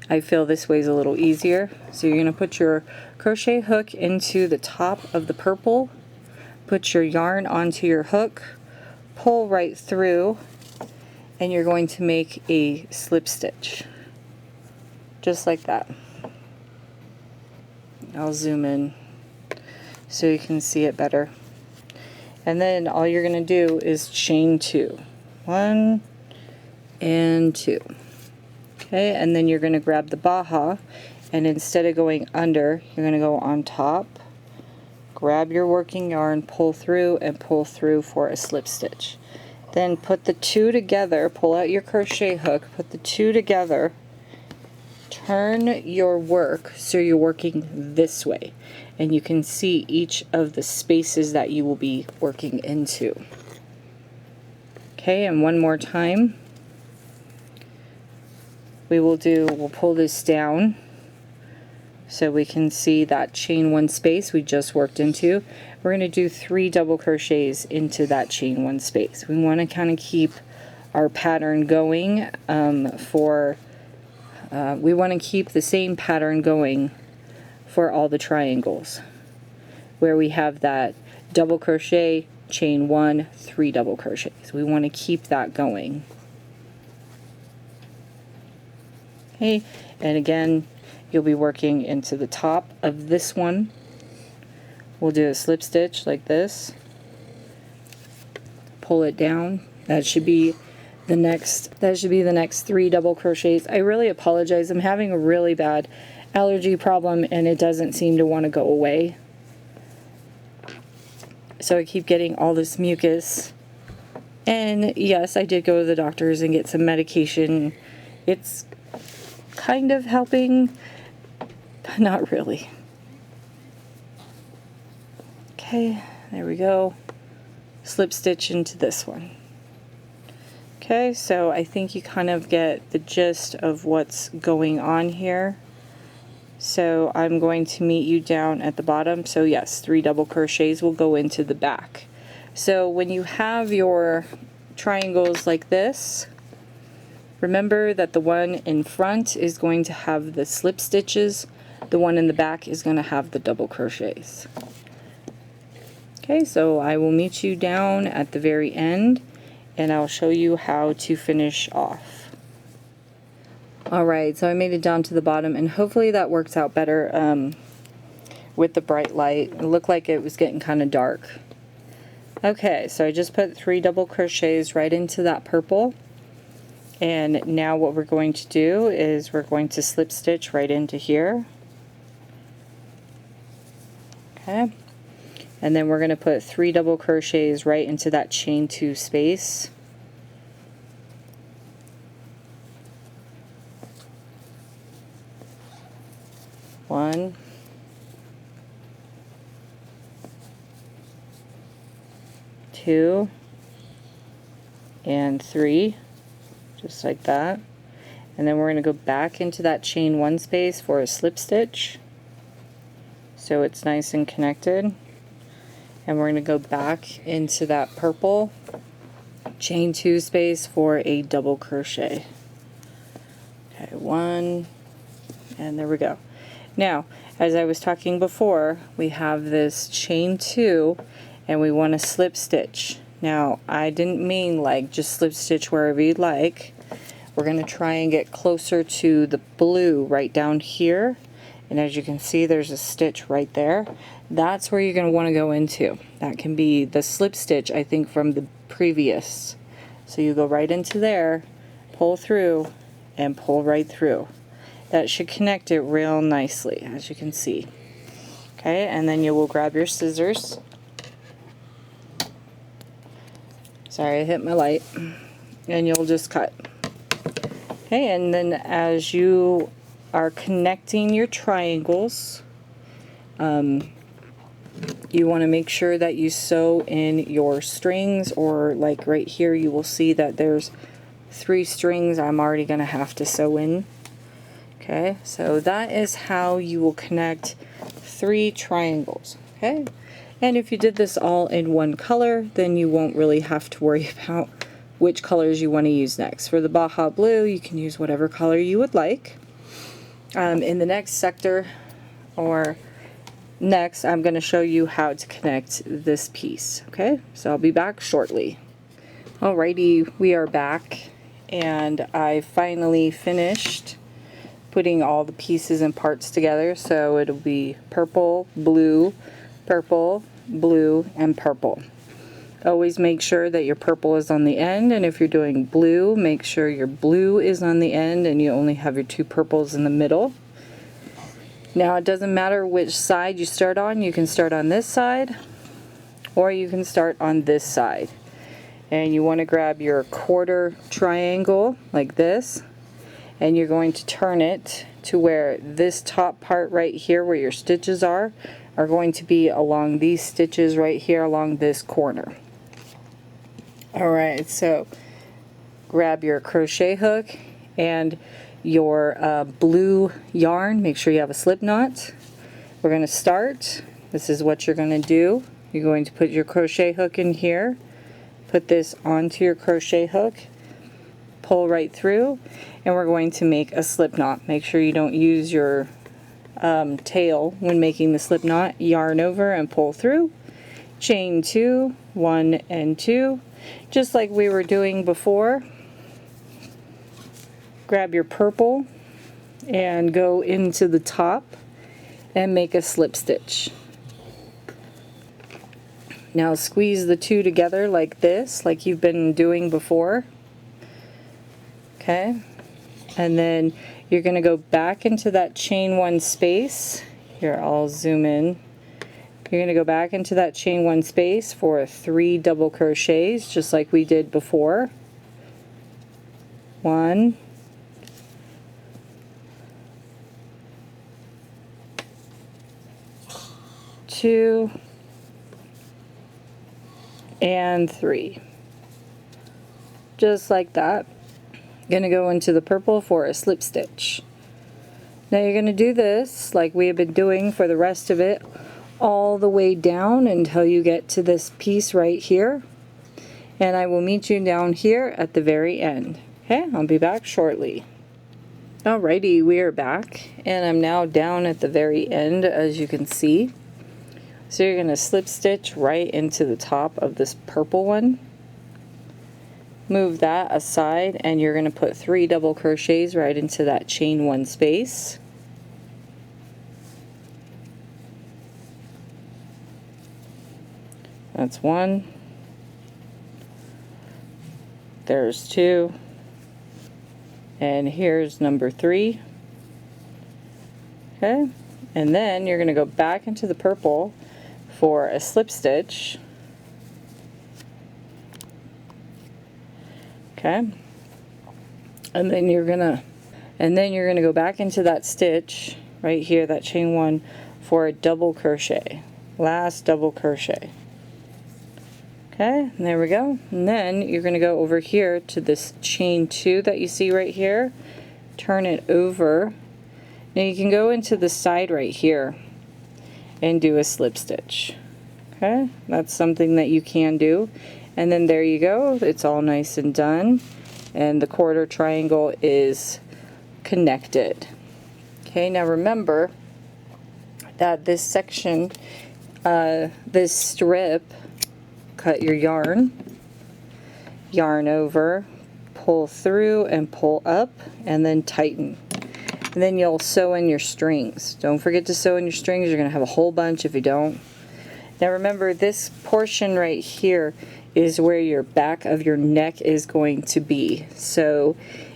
I feel this way is a little easier. So you're going to put your crochet hook into the top of the purple, put your yarn onto your hook, pull right through, and you're going to make a slip stitch. Just like that. I'll zoom in so you can see it better. And then all you're going to do is chain 2. 1 and 2. Okay, and then you're going to grab the baha, and instead of going under, you're going to go on top, grab your working yarn, pull through, and pull through for a slip stitch. Then put the 2 together, pull out your crochet hook, put the 2 together, turn your work so you're working this way, and you can see each of the spaces that you will be working into. Okay, and one more time. We'll pull this down so we can see that chain 1 space we just worked into. We're going to do 3 double crochets into that chain 1 space. We want to kind of keep our pattern going we want to keep the same pattern going for all the triangles, where we have that double crochet, chain 1, 3 double crochets. We want to keep that going. Okay, and again, you'll be working into the top of this one. We'll do a slip stitch like this, pull it down. That should be the next 3 double crochets. I really apologize. I'm having a really bad allergy problem and it doesn't seem to want to go away. So I keep getting all this mucus. And yes, I did go to the doctors and get some medication. It's kind of helping, but not really. Okay, there we go. Slip stitch into this one. Okay, so I think you kind of get the gist of what's going on here. So I'm going to meet you down at the bottom. So yes, 3 double crochets will go into the back. So when you have your triangles like this, remember that the one in front is going to have the slip stitches, the one in the back is going to have the double crochets. Okay, so I will meet you down at the very end and I'll show you how to finish off. Alright, so I made it down to the bottom and hopefully that works out better with the bright light. It looked like it was getting kind of dark. Okay, so I just put 3 double crochets right into that purple, and now what we're going to do is we're going to slip stitch right into here. Okay, and then we're going to put 3 double crochets right into that chain 2 space. One, two, and 3, just like that. And then we're going to go back into that chain 1 space for a slip stitch so it's nice and connected. And we're going to go back into that purple chain 2 space for a double crochet. Okay, 1, and there we go. Now, as I was talking before, we have this chain 2 and we want to slip stitch. Now, I didn't mean like just slip stitch wherever you'd like. We're going to try and get closer to the blue right down here. And as you can see, there's a stitch right there. That's where you're going to want to go into. That can be the slip stitch, I think, from the previous. So you go right into there, pull through, and pull right through. That should connect it real nicely, as you can see. Okay, and then you will grab your scissors. Sorry, I hit my light. And you'll just cut. Okay, and then as you are connecting your triangles, you want to make sure that you sew in your strings, or like right here you will see that there's 3 strings I'm already going to have to sew in. Okay, so that is how you will connect 3 triangles. Okay, and if you did this all in one color, then you won't really have to worry about which colors you want to use next. For the Baja Blue, you can use whatever color you would like. In the next sector, or next, I'm going to show you how to connect this piece. Okay, so I'll be back shortly. Alrighty, we are back, and I finally finished putting all the pieces and parts together. So it'll be purple, blue, and purple. Always make sure that your purple is on the end, and if you're doing blue, make sure your blue is on the end and you only have your 2 purples in the middle. Now, it doesn't matter which side you start on. You can start on this side or you can start on this side. And you want to grab your quarter triangle like this, and you're going to turn it to where this top part right here where your stitches are going to be along these stitches right here along this corner. Alright, so grab your crochet hook and your blue yarn. Make sure you have a slip knot. We're going to start. This is what you're going to do. You're going to put your crochet hook in here, put this onto your crochet hook, pull right through, and we're going to make a slip knot. Make sure you don't use your tail when making the slip knot. Yarn over and pull through, chain 2, 1 and 2, just like we were doing before. Grab your purple and go into the top and make a slip stitch. Now squeeze the two together like this, like you've been doing before. Okay, and then you're going to go back into that chain 1 space. Here, I'll zoom in. You're going to go back into that chain 1 space for 3 double crochets, just like we did before. 1, 2, and 3. Just like that. Going to go into the purple for a slip stitch. Now you're going to do this like we have been doing for the rest of it, all the way down until you get to this piece right here, and I will meet you down here at the very end. Okay, I'll be back shortly. Alrighty, we are back, and I'm now down at the very end, as you can see. So you're going to slip stitch right into the top of this purple one. Move that aside, and you're going to put 3 double crochets right into that chain 1 space. That's 1. There's 2. And here's number 3. Okay, and then you're going to go back into the purple for a slip stitch. Okay, and then you're gonna go back into that stitch right here, that chain 1, for a double crochet, last double crochet. Okay, and there we go. And then you're gonna go over here to this chain 2 that you see right here, turn it over. Now you can go into the side right here and do a slip stitch. Okay, that's something that you can do. And then there you go, it's all nice and done, and the quarter triangle is connected. Okay, now remember that this section, this strip, cut your yarn over, pull through and pull up, and then tighten. And then you'll sew in your strings. Don't forget to sew in your strings. You're going to have a whole bunch if you don't. Now remember, this portion right here is where your back of your neck is going to be. So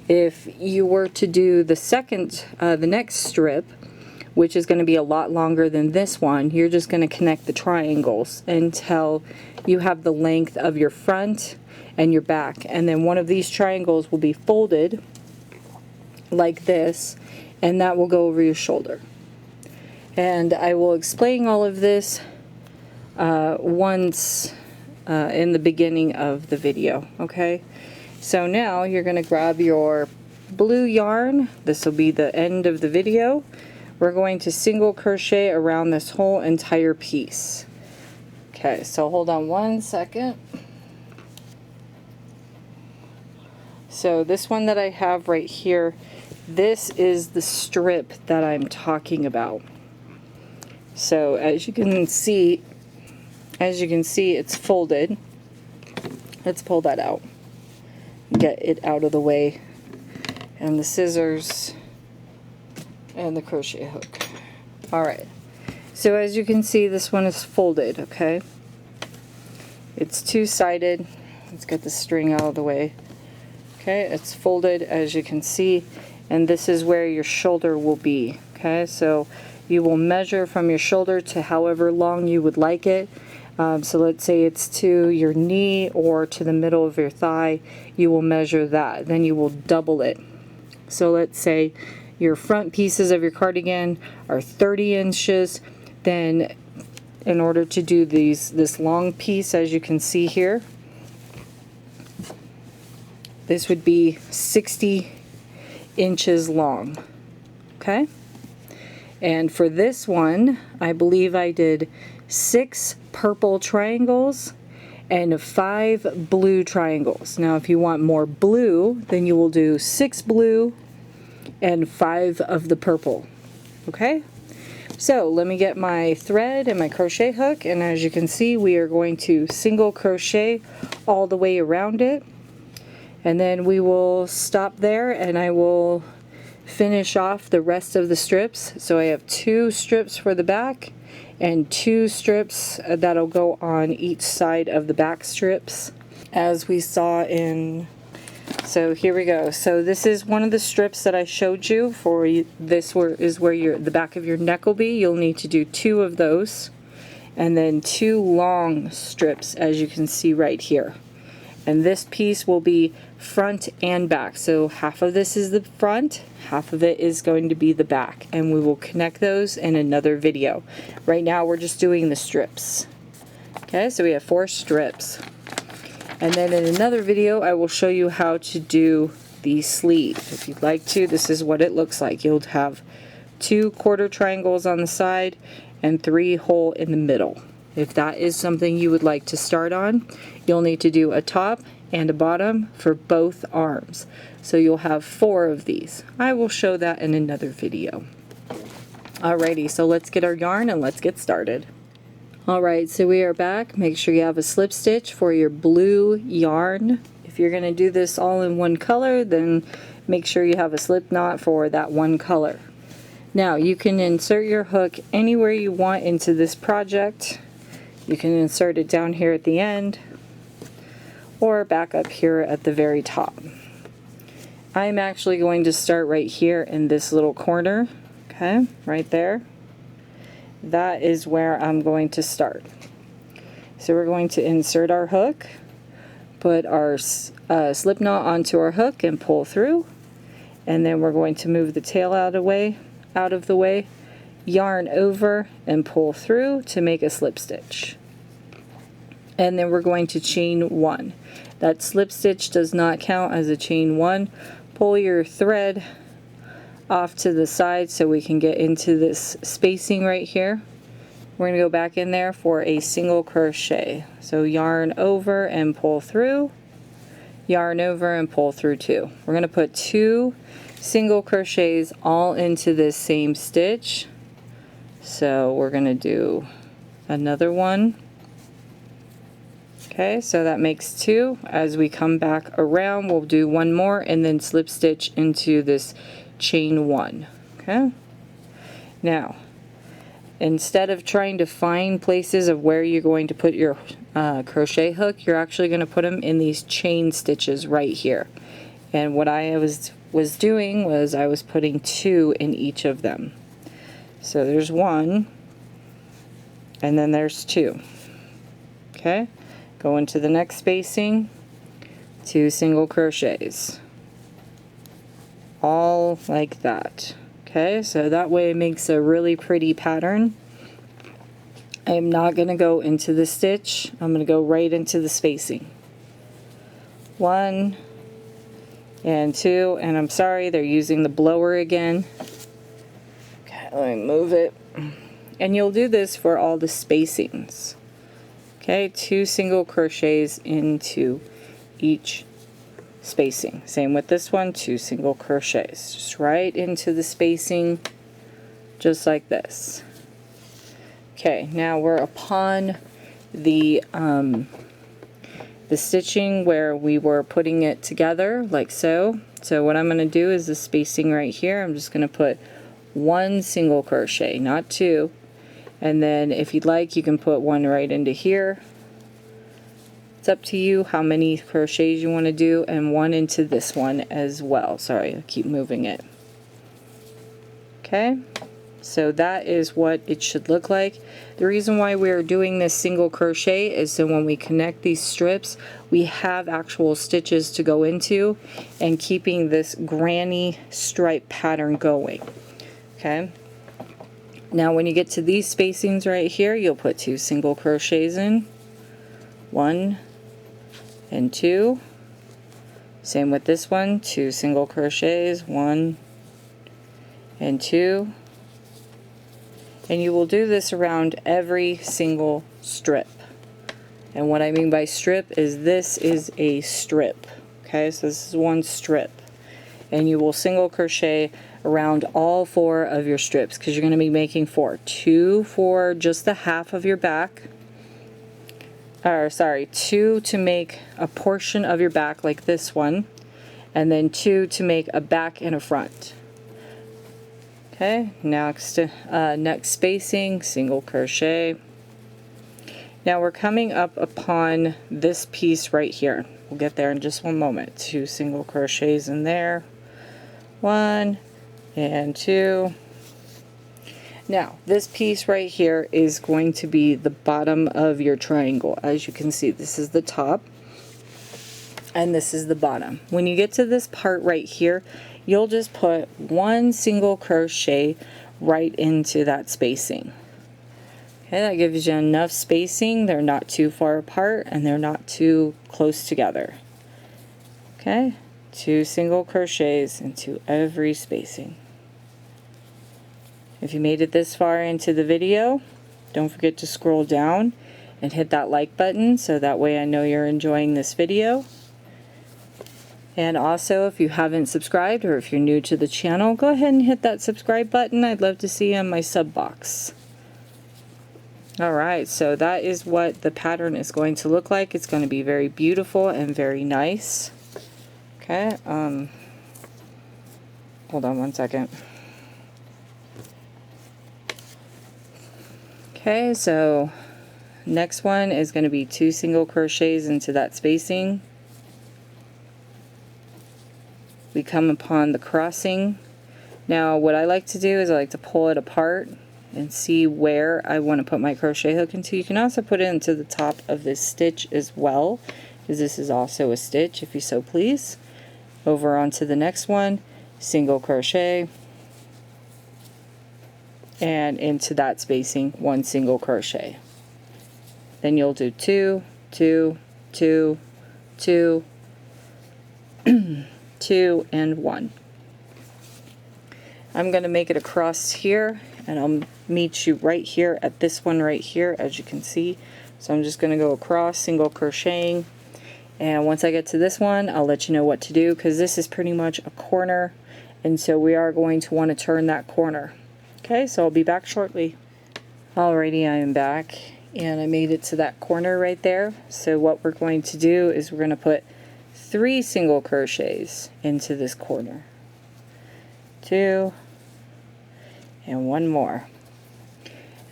if you were to do the next strip, which is going to be a lot longer than this one, you're just going to connect the triangles until you have the length of your front and your back. And then one of these triangles will be folded like this, and that will go over your shoulder. And I will explain all of this once in the beginning of the video. Okay, so now you're going to grab your blue yarn. This will be the end of the video. We're going to single crochet around this whole entire piece. Okay, so hold on one second. So this one that I have right here, this is the strip that I'm talking about. So as you can see, it's folded. Let's pull that out, get it out of the way, and the scissors and the crochet hook. Alright, so as you can see, this one is folded. Okay, it's two-sided. Let's get the string out of the way. Okay, it's folded, as you can see, and this is where your shoulder will be. Okay, so you will measure from your shoulder to however long you would like it. So let's say it's to your knee or to the middle of your thigh. You will measure that. Then you will double it. So let's say your front pieces of your cardigan are 30 inches, then in order to do this long piece, as you can see here, this would be 60 inches long. Okay? And for this one, I believe I did 6 purple triangles and 5 blue triangles. Now if you want more blue, then you will do 6 blue and 5 of the purple. Okay? So let me get my thread and my crochet hook, and as you can see, we are going to single crochet all the way around it, and then we will stop there and I will finish off the rest of the strips. So I have 2 strips for the back and 2 strips that'll go on each side of the back strips, as we saw in. So here we go. So this is one of the strips that I showed you. For this is where the back of your neck will be. You'll need to do 2 of those, and then 2 long strips, as you can see right here. And this piece will be front and back. So half of this is the front, half of it is going to be the back, and we will connect those in another video. Right now we're just doing the strips. Okay, so we have 4 strips. And then in another video I will show you how to do the sleeve. If you'd like to, this is what it looks like. You'll have 2 quarter triangles on the side and 3 whole in the middle. If that is something you would like to start on, you'll need to do a top and a bottom for both arms. So you'll have 4 of these. I will show that in another video. Alrighty, so let's get our yarn and let's get started. Alright, so we are back. Make sure you have a slip stitch for your blue yarn. If you're going to do this all in one color, then make sure you have a slip knot for that one color. Now you can insert your hook anywhere you want into this project. You can insert it down here at the end or back up here at the very top. I'm actually going to start right here in this little corner, okay, right there. That is where I'm going to start. So we're going to insert our hook, put our slip knot onto our hook and pull through, and then we're going to move the tail out of the way, yarn over and pull through to make a slip stitch. And then we're going to chain 1. That slip stitch does not count as a chain 1. Pull your thread off to the side so we can get into this spacing right here. We're going to go back in there for a single crochet. So yarn over and pull through, yarn over and pull through 2. We're going to put 2 single crochets all into this same stitch. So we're going to do another one. Okay, so that makes 2. As we come back around, we'll do 1 more and then slip stitch into this chain 1. Okay, now instead of trying to find places of where you're going to put your crochet hook, you're actually going to put them in these chain stitches right here. And what I was doing was I was putting 2 in each of them. So there's 1 and then there's 2. Okay, go into the next spacing, 2 single crochets, all like that. Okay, so that way it makes a really pretty pattern. I am not going to go into the stitch. I'm going to go right into the spacing. 1 and 2, and I'm sorry, they're using the blower again. Okay, let me move it. And you'll do this for all the spacings. Okay, 2 single crochets into each spacing. Same with this one, 2 single crochets. Just right into the spacing, just like this. Okay, now we're upon the stitching where we were putting it together, like so. So what I'm going to do is the spacing right here, I'm just going to put 1 single crochet, not 2. And then if you'd like, you can put 1 right into here. It's up to you how many crochets you want to do, and 1 into this one as well. Sorry, I keep moving it. Okay, So that is what it should look like. The reason why we're doing this single crochet is so when we connect these strips, we have actual stitches to go into and keeping this granny stripe pattern going. Okay. Now when you get to these spacings right here, you'll put 2 single crochets in. 1 and 2. Same with this one, 2 single crochets, 1 and 2. And you will do this around every single strip. And what I mean by strip is this is a strip. Okay, so this is one strip. And you will single crochet around all 4 of your strips because you're going to be making 4. 2 for just the half of your back. Or sorry, 2 to make a portion of your back like this one. And then 2 to make a back and a front. Okay, next spacing, single crochet. Now we're coming up upon this piece right here. We'll get there in just one moment. 2 single crochets in there. 1 and 2. Now this piece right here is going to be the bottom of your triangle. As you can see, this is the top and this is the bottom. When you get to this part right here, you'll just put 1 single crochet right into that spacing. Okay, that gives you enough spacing. They're not too far apart and they're not too close together. Okay, 2 single crochets into every spacing. If you made it this far into the video, don't forget to scroll down and hit that like button so that way I know you're enjoying this video. And also, if you haven't subscribed or if you're new to the channel, go ahead and hit that subscribe button. I'd love to see you in my sub box. Alright, so that is what the pattern is going to look like. It's going to be very beautiful and very nice. Okay, hold on one second. Okay, so next one is going to be 2 single crochets into that spacing. We come upon the crossing. Now what I like to do is I like to pull it apart and see where I want to put my crochet hook into. You can also put it into the top of this stitch as well, because this is also a stitch if you so please. Over onto the next one, single crochet, and into that spacing 1 single crochet. Then you'll do 2, 2, 2, 2, 2 and 1. I'm going to make it across here and I'll meet you right here at this one right here, as you can see. So I'm just going to go across, single crocheting, and once I get to this one I'll let you know what to do, because this is pretty much a corner and so we are going to want to turn that corner. Okay, so I'll be back shortly. Alrighty, I am back and I made it to that corner right there. So what we're going to do is we're going to put 3 single crochets into this corner. 2 and 1 more.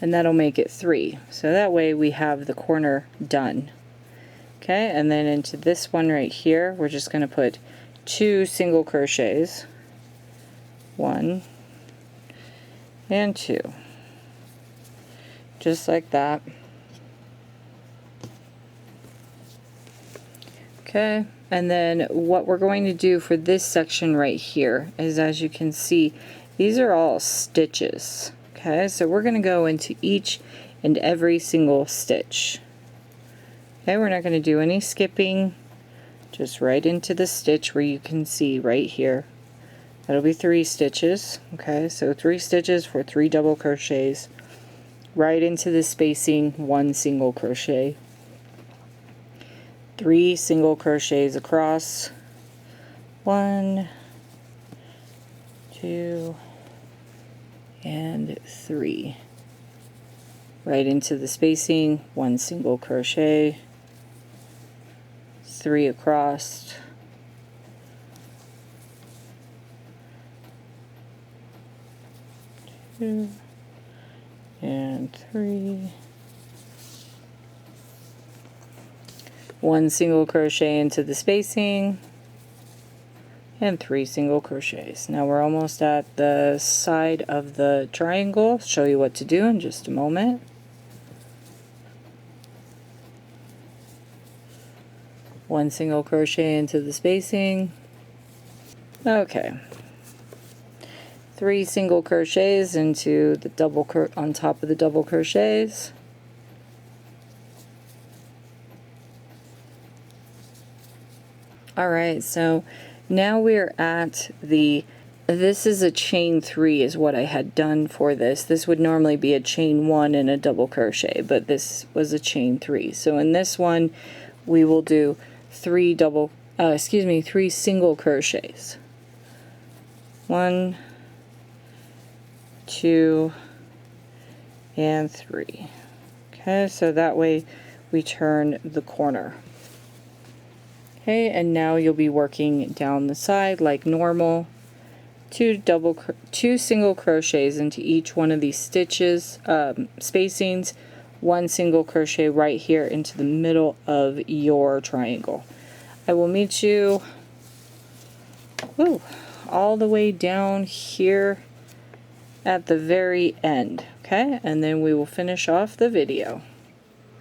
And that'll make it 3. So that way we have the corner done. Okay, and then into this one right here, we're just going to put 2 single crochets. 1 and 2. Just like that. Okay, and then what we're going to do for this section right here is, as you can see, these are all stitches. Okay, so we're going to go into each and every single stitch. Okay, we're not going to do any skipping, just right into the stitch where you can see right here. That'll be 3 stitches. Okay, so 3 stitches for 3 double crochets. Right into the spacing, 1 single crochet. 3 single crochets across. 1, 2, and 3. Right into the spacing, 1 single crochet. 3 across. 2 and 3. 1 single crochet into the spacing and 3 single crochets. Now we're almost at the side of the triangle. I'll show you what to do in just a moment. One single crochet into the spacing. Okay. 3 single crochets into the on top of the double crochets. Alright, so now we're at this is a chain 3 is what I had done for this. This would normally be a chain 1 and a double crochet, but this was a chain 3. So in this one we will do 3 single crochets. 1, 2, and 3. Okay, so that way we turn the corner. Okay, and now you'll be working down the side like normal. 2 single crochets into each one of these stitches, spacings, 1 single crochet right here into the middle of your triangle. I will meet you all the way down here at the very end, okay? And then we will finish off the video.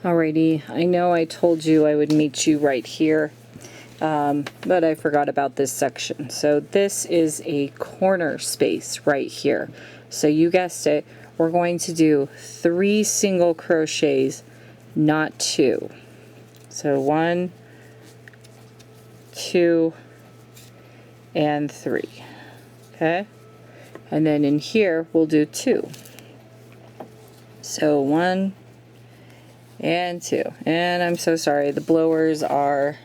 Alrighty, I know I told you I would meet you right here, but I forgot about this section. So this is a corner space right here. So you guessed it, we're going to do 3 single crochets, not 2. So 1, 2, and 3. Okay? And then in here we'll do 2. So 1 and 2. And I'm so sorry, the blowers are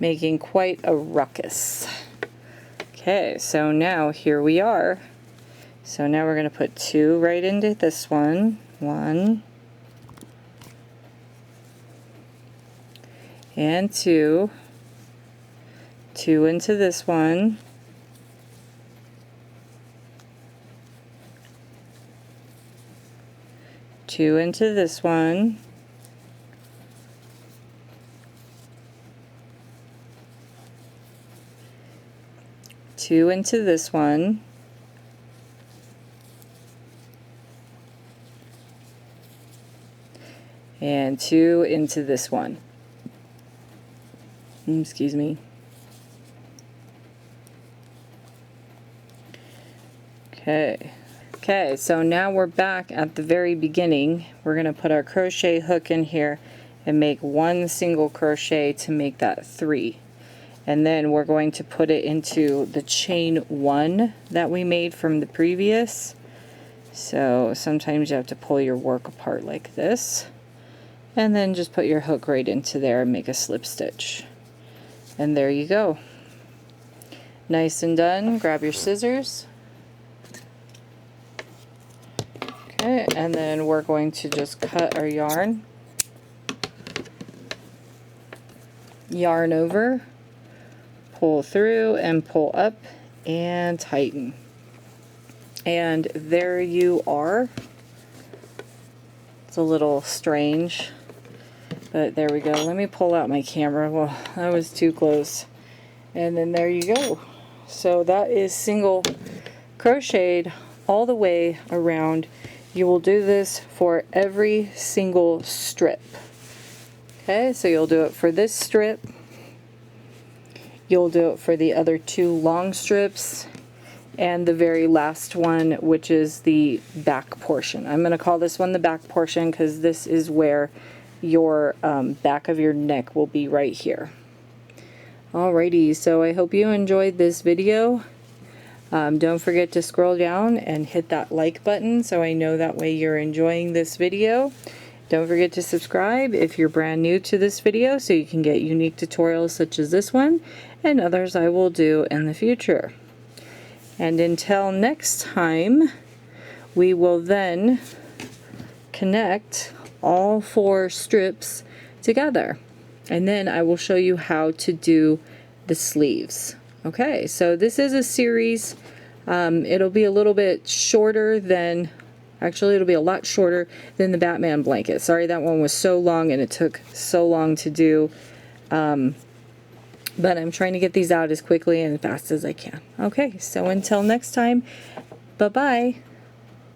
making quite a ruckus. Okay, so now here we are. So now we're going to put 2 right into this one. 1 and 2. 2 into this one. 2 into this one. Two into this one. And 2 into this one. Excuse me. Okay, so now we're back at the very beginning. We're going to put our crochet hook in here and make 1 single crochet to make that 3. And then we're going to put it into the chain 1 that we made from the previous. So sometimes you have to pull your work apart like this. And then just put your hook right into there and make a slip stitch. And there you go. Nice and done. Grab your scissors. Okay, and then we're going to just cut our yarn. Yarn over. Pull through and pull up and tighten. And there you are. It's a little strange, but there we go. Let me pull out my camera. Well, that was too close. And then there you go. So that is single crocheted all the way around. You will do this for every single strip. Okay, so you'll do it for this strip. You'll do it for the other 2 long strips and the very last one, which is the back portion. I'm going to call this one the back portion because this is where your back of your neck will be right here. Alrighty, so I hope you enjoyed this video. Don't forget to scroll down and hit that like button so I know that way you're enjoying this video. Don't forget to subscribe if you're brand new to this video so you can get unique tutorials such as this one and others I will do in the future. And until next time, we will then connect all 4 strips together. And then I will show you how to do the sleeves. Okay, so this is a series. It'll be a little bit shorter than, actually it'll be a lot shorter than the Batman blanket. Sorry that one was so long and it took so long to do. But I'm trying to get these out as quickly and fast as I can. Okay, so until next time, bye-bye.